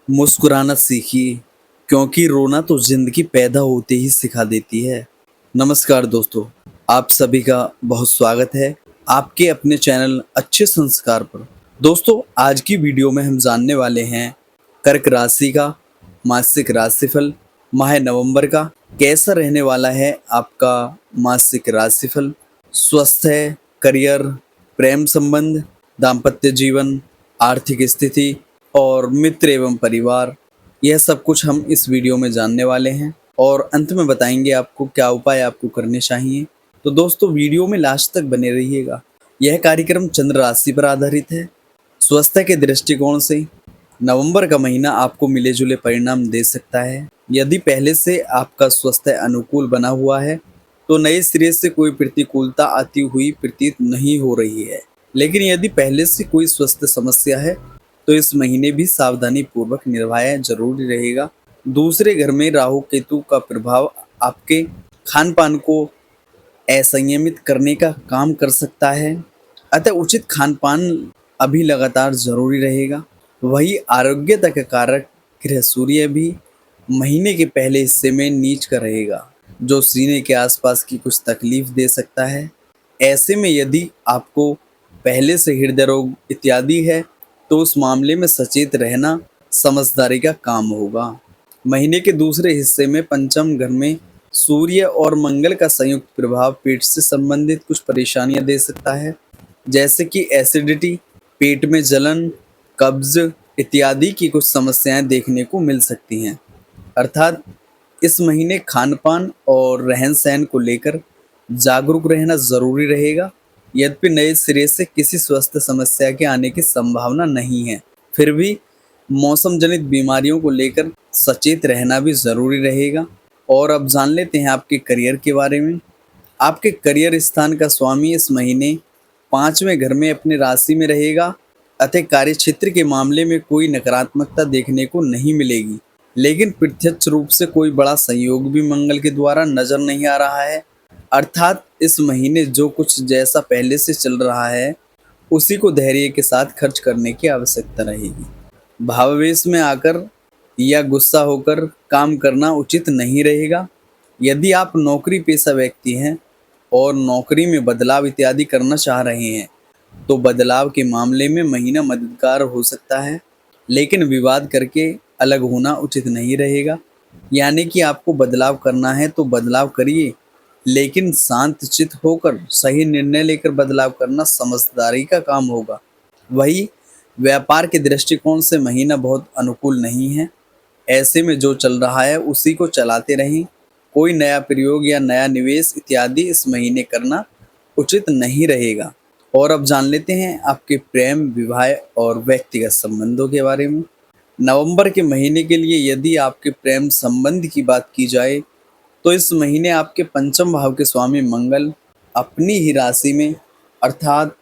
मुस्कुराना सीखिए क्योंकि रोना तो जिंदगी पैदा होते ही सिखा देती है। नमस्कार दोस्तों, आप सभी का बहुत स्वागत है आपके अपने चैनल अच्छे संस्कार पर। दोस्तों, आज की वीडियो में हम जानने वाले हैं कर्क राशि का मासिक राशिफल माह नवंबर का कैसा रहने वाला है आपका मासिक राशिफल। स्वास्थ्य, करियर, प्रेम संबंध, दाम्पत्य जीवन, आर्थिक स्थिति और मित्र एवं परिवार, यह सब कुछ हम इस वीडियो में जानने वाले हैं और अंत में बताएंगे आपको क्या उपाय आपको करने चाहिए। तो दोस्तों, वीडियो में लास्ट तक बने रहिएगा। यह कार्यक्रम चंद्र राशि पर आधारित है। स्वास्थ्य के दृष्टिकोण से नवंबर का महीना आपको मिले जुले परिणाम दे सकता है। यदि पहले से आपका स्वास्थ्य अनुकूल बना हुआ है तो नए सिरे से कोई प्रतिकूलता आती हुई प्रतीत नहीं हो रही है। लेकिन यदि पहले से कोई स्वास्थ्य समस्या है तो इस महीने भी सावधानी पूर्वक निभाया जरूरी रहेगा। दूसरे घर में राहु केतु का प्रभाव आपके खान पान को असंयमित करने का काम कर सकता है, अतः उचित खान पान अभी लगातार जरूरी रहेगा। वही आरोग्यता का कारक ग्रह सूर्य भी महीने के पहले हिस्से में नीच का रहेगा, जो सीने के आसपास की कुछ तकलीफ दे सकता है। ऐसे में यदि आपको पहले से हृदय रोग इत्यादि है तो उस मामले में सचेत रहना समझदारी का काम होगा। महीने के दूसरे हिस्से में पंचम घर में सूर्य और मंगल का संयुक्त प्रभाव पेट से संबंधित कुछ परेशानियां दे सकता है, जैसे कि एसिडिटी, पेट में जलन, कब्ज इत्यादि की कुछ समस्याएं देखने को मिल सकती हैं। अर्थात इस महीने खान पान और रहन सहन को लेकर जागरूक रहना जरूरी रहेगा। यद्यपि नए सिरे से किसी स्वास्थ्य समस्या के आने की संभावना नहीं है, फिर भी मौसम जनित बीमारियों को लेकर सचेत रहना भी जरूरी रहेगा। और अब जान लेते हैं आपके करियर के बारे में। आपके करियर स्थान का स्वामी इस महीने 5वें घर में अपने राशि में रहेगा, अतः कार्य क्षेत्र के मामले में कोई नकारात्मकता देखने को नहीं मिलेगी। लेकिन प्रत्यक्ष रूप से कोई बड़ा संयोग भी मंगल के द्वारा नजर नहीं आ रहा है। अर्थात इस महीने जो कुछ जैसा पहले से चल रहा है उसी को धैर्य के साथ खर्च करने की आवश्यकता रहेगी। भावावेश में आकर या गुस्सा होकर काम करना उचित नहीं रहेगा। यदि आप नौकरी पेशा व्यक्ति हैं और नौकरी में बदलाव इत्यादि करना चाह रहे हैं तो बदलाव के मामले में महीना मददगार हो सकता है, लेकिन विवाद करके अलग होना उचित नहीं रहेगा। यानी कि आपको बदलाव करना है तो बदलाव करिए, लेकिन शांत चित्त होकर सही निर्णय लेकर बदलाव करना समझदारी का काम होगा। वही व्यापार के दृष्टिकोण से महीना बहुत अनुकूल नहीं है। ऐसे में जो चल रहा है उसी को चलाते रहें। कोई नया प्रयोग या नया निवेश इत्यादि इस महीने करना उचित नहीं रहेगा। और अब जान लेते हैं आपके प्रेम, विवाह और व्यक्तिगत संबंधों के बारे में। नवंबर के महीने के लिए यदि आपके प्रेम संबंध की बात की जाए तो इस महीने आपके पंचम भाव के स्वामी मंगल अपनी ही राशि में अर्थात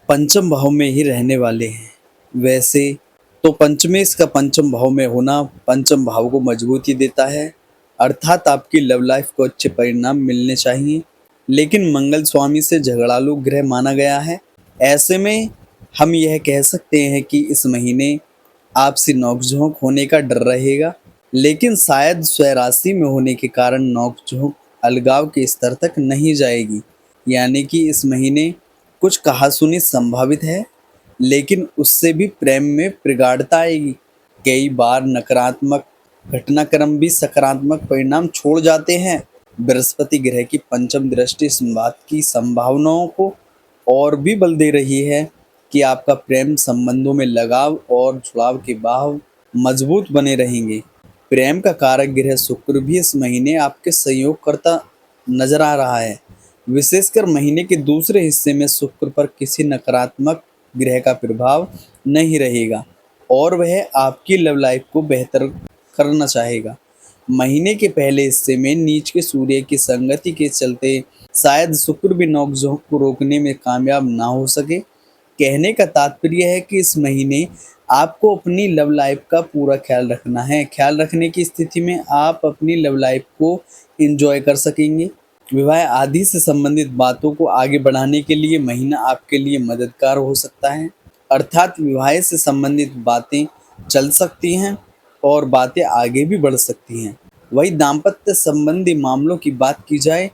पंचम भाव में ही रहने वाले हैं। वैसे तो पंचमेश का पंचम भाव में होना पंचम भाव को मजबूती देता है, अर्थात आपकी लव लाइफ को अच्छे परिणाम मिलने चाहिए। लेकिन मंगल स्वामी से झगड़ालू ग्रह माना गया है। ऐसे में हम यह कह सकते हैं कि इस महीने आपसी नोकझोंक होने का डर रहेगा, लेकिन शायद स्वराशि में होने के कारण नोकझोंक अलगाव के स्तर तक नहीं जाएगी। यानी कि इस महीने कुछ कहासुनी संभावित है, लेकिन उससे भी प्रेम में प्रगाढ़ता आएगी। कई बार नकारात्मक घटनाक्रम भी सकारात्मक परिणाम छोड़ जाते हैं। बृहस्पति ग्रह की पंचम दृष्टि इस बात की संभावनाओं को और भी बल दे रही है कि आपका प्रेम संबंधों में लगाव और जुड़ाव के भाव मजबूत बने रहेंगे। प्रेम का कारक ग्रह शुक्र भी इस महीने आपके सहयोगकर्ता नजर आ रहा है। विशेषकर महीने के दूसरे हिस्से में शुक्र पर किसी नकारात्मक ग्रह का प्रभाव नहीं रहेगा और वह आपकी लव लाइफ को बेहतर करना चाहेगा। महीने के पहले हिस्से में नीच के सूर्य की संगति के चलते शायद शुक्र भी नोकझोंक को रोकने में कामयाब ना हो सके। कहने का तात्पर्य है कि इस महीने आपको अपनी लव लाइफ का पूरा ख्याल रखना है। ख्याल रखने की स्थिति में आप अपनी लव लाइफ को एंजॉय कर सकेंगे। विवाह आदि से संबंधित बातों को आगे बढ़ाने के लिए महीना आपके लिए मददगार हो सकता है, अर्थात विवाह से संबंधित बातें चल सकती हैं। और बातें आगे भी बढ़ सकती हैं। वही दाम्पत्य संबंधी मामलों की बात की जाए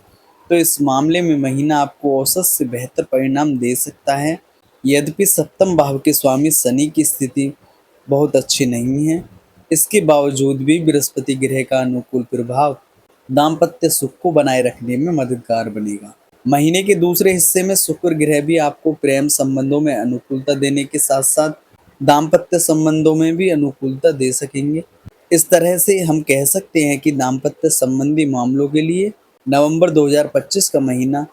तो इस मामले में महीना आपको औसत से बेहतर परिणाम दे सकता है। यद्यपि सप्तम भाव के स्वामी शनि की स्थिति बहुत अच्छी नहीं है, इसके बावजूद भी बृहस्पति ग्रह का अनुकूल प्रभाव दाम्पत्य सुख को बनाए रखने में मददगार बनेगा। महीने के दूसरे हिस्से में शुक्र ग्रह भी आपको प्रेम संबंधों में अनुकूलता देने के साथ साथ दाम्पत्य संबंधों में भी अनुकूलता दे सकेंगे। इस तरह से हम कह सकते हैं कि दाम्पत्य संबंधी मामलों के लिए नवंबर 2025 का महीना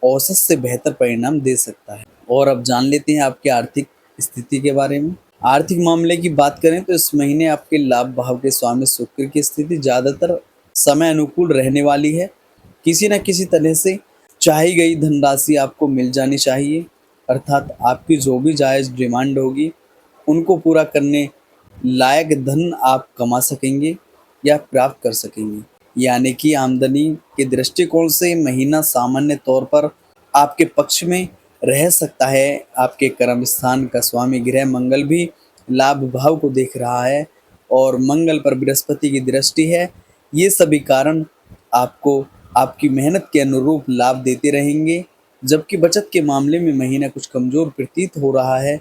औसत से बेहतर परिणाम दे सकता है। और अब जान लेते हैं आपकी आर्थिक स्थिति के बारे में। आर्थिक मामले की बात करें तो इस महीने आपके लाभ भाव के स्वामी शुक्र की स्थिति ज़्यादातर समय अनुकूल रहने वाली है। किसी न किसी तरह से चाही गई धनराशि आपको मिल जानी चाहिए, अर्थात आपकी जो भी जायज़ डिमांड होगी उनको पूरा करने लायक धन आप कमा सकेंगे या प्राप्त कर सकेंगे। यानी कि आमदनी के दृष्टिकोण से महीना सामान्य तौर पर आपके पक्ष में रह सकता है। आपके कर्म स्थान का स्वामी ग्रह मंगल भी लाभ भाव को देख रहा है और मंगल पर बृहस्पति की दृष्टि है। ये सभी कारण आपको आपकी मेहनत के अनुरूप लाभ देते रहेंगे। जबकि बचत के मामले में महीना कुछ कमज़ोर प्रतीत हो रहा है,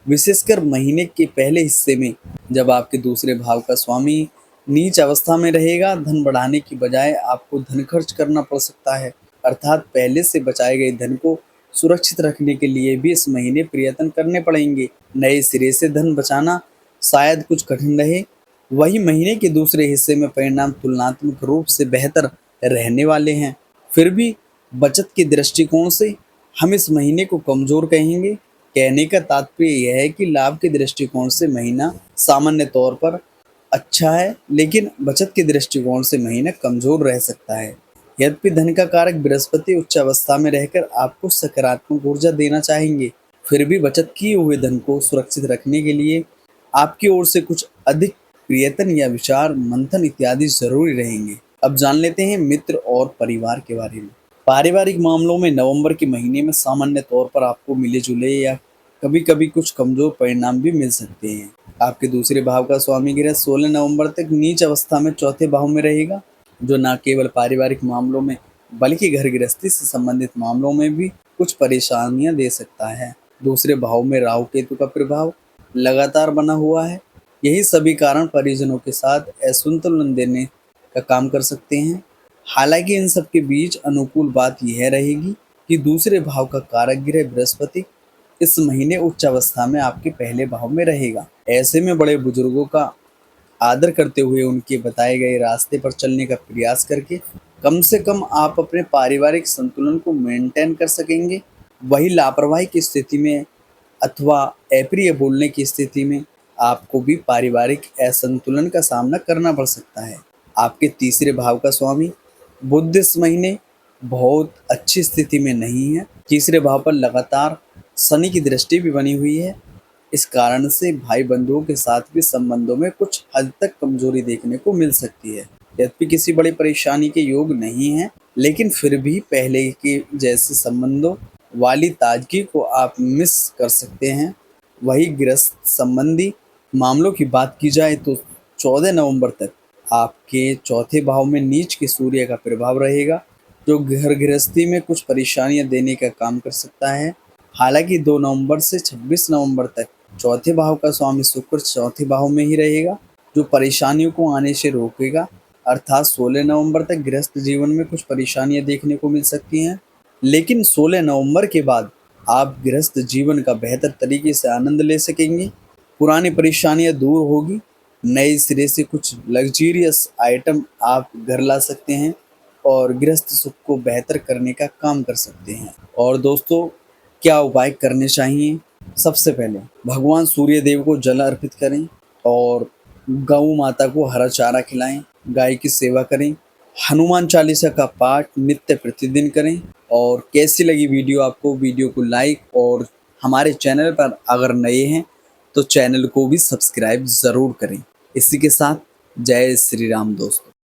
विशेषकर महीने के पहले हिस्से में जब आपके दूसरे भाव का स्वामी नीच अवस्था में रहेगा। धन बढ़ाने की बजाय आपको धन खर्च करना पड़ सकता है, अर्थात पहले से बचाए गए धन को सुरक्षित रखने के लिए भी इस महीने प्रयत्न करने पड़ेंगे। नए सिरे से धन बचाना शायद कुछ कठिन रहे। वही महीने के दूसरे हिस्से में परिणाम तुलनात्मक रूप से बेहतर रहने वाले हैं। फिर भी बचत के दृष्टिकोण से हम इस महीने को कमज़ोर कहेंगे। कहने का तात्पर्य यह है कि लाभ के दृष्टिकोण से महीना सामान्य तौर पर अच्छा है, लेकिन बचत के दृष्टिकोण से महीना कमज़ोर रह सकता है। यद्यपि धन का कारक बृहस्पति उच्च अवस्था में रहकर आपको सकारात्मक ऊर्जा देना चाहेंगे, फिर भी बचत किए हुए धन को सुरक्षित रखने के लिए आपकी ओर से कुछ अधिक प्रयत्न या विचार मंथन इत्यादि जरूरी रहेंगे। अब जान लेते हैं मित्र और परिवार के बारे में। पारिवारिक मामलों में नवंबर के महीने में सामान्य तौर पर आपको मिले जुले या कभी कभी कुछ कमजोर परिणाम भी मिल सकते हैं। आपके दूसरे भाव का स्वामी ग्रह 16 नवंबर तक नीच अवस्था में चौथे भाव में रहेगा, जो न केवल पारिवारिक मामलों में बल्कि घर गृहस्थी से संबंधित मामलों में भी कुछ परेशानियां दे सकता है। दूसरे भाव में राहु केतु का प्रभाव लगातार बना हुआ है। यही सभी कारण परिजनों के साथ असंतुलन देने का काम कर सकते हैं। हालांकि इन सब के बीच अनुकूल बात यह रहेगी कि दूसरे भाव का कारक ग्रह बृहस्पति इस महीने उच्च अवस्था में आपके पहले भाव में रहेगा। ऐसे में बड़े बुजुर्गों का आदर करते हुए उनके बताए गए रास्ते पर चलने का प्रयास करके कम से कम आप अपने पारिवारिक संतुलन को मेंटेन कर सकेंगे। वही लापरवाही की स्थिति में अथवा अप्रिय बोलने की स्थिति में आपको भी पारिवारिक असंतुलन का सामना करना पड़ सकता है। आपके तीसरे भाव का स्वामी बुध इस महीने बहुत अच्छी स्थिति में नहीं है। तीसरे भाव पर लगातार शनि की दृष्टि भी बनी हुई है। इस कारण से भाई बंधुओं के साथ भी संबंधों में कुछ हद तक कमजोरी देखने को मिल सकती है। यद्यपि किसी बड़ी परेशानी के योग नहीं है, लेकिन फिर भी पहले के जैसे संबंधों वाली ताजगी को आप मिस कर सकते हैं। वही गृहस्थ संबंधी मामलों की बात की जाए तो 14 नवंबर तक आपके चौथे भाव में नीच के सूर्य का प्रभाव रहेगा, जो घर गृहस्थी में कुछ परेशानियां देने का काम कर सकता है। हालांकि 2 नवंबर से 26 नवंबर तक चौथे भाव का स्वामी शुक्र चौथे भाव में ही रहेगा, जो परेशानियों को आने से रोकेगा। अर्थात 16 नवंबर तक गृहस्थ जीवन में कुछ परेशानियां देखने को मिल सकती हैं, लेकिन 16 नवंबर के बाद आप गृहस्थ जीवन का बेहतर तरीके से आनंद ले सकेंगे। पुरानी परेशानियां दूर होगी। नए सिरे से कुछ लग्जरियस आइटम आप घर ला सकते हैं और गृहस्थ सुख को बेहतर करने का काम कर सकते हैं। और दोस्तों, क्या उपाय करने चाहिए? सबसे पहले भगवान सूर्य देव को जल अर्पित करें और गौ माता को हरा चारा खिलाएं, गाय की सेवा करें, हनुमान चालीसा का पाठ नित्य प्रतिदिन करें। और कैसी लगी वीडियो आपको? वीडियो को लाइक और हमारे चैनल पर अगर नए हैं तो चैनल को भी सब्सक्राइब ज़रूर करें। इसी के साथ जय श्री राम दोस्तों।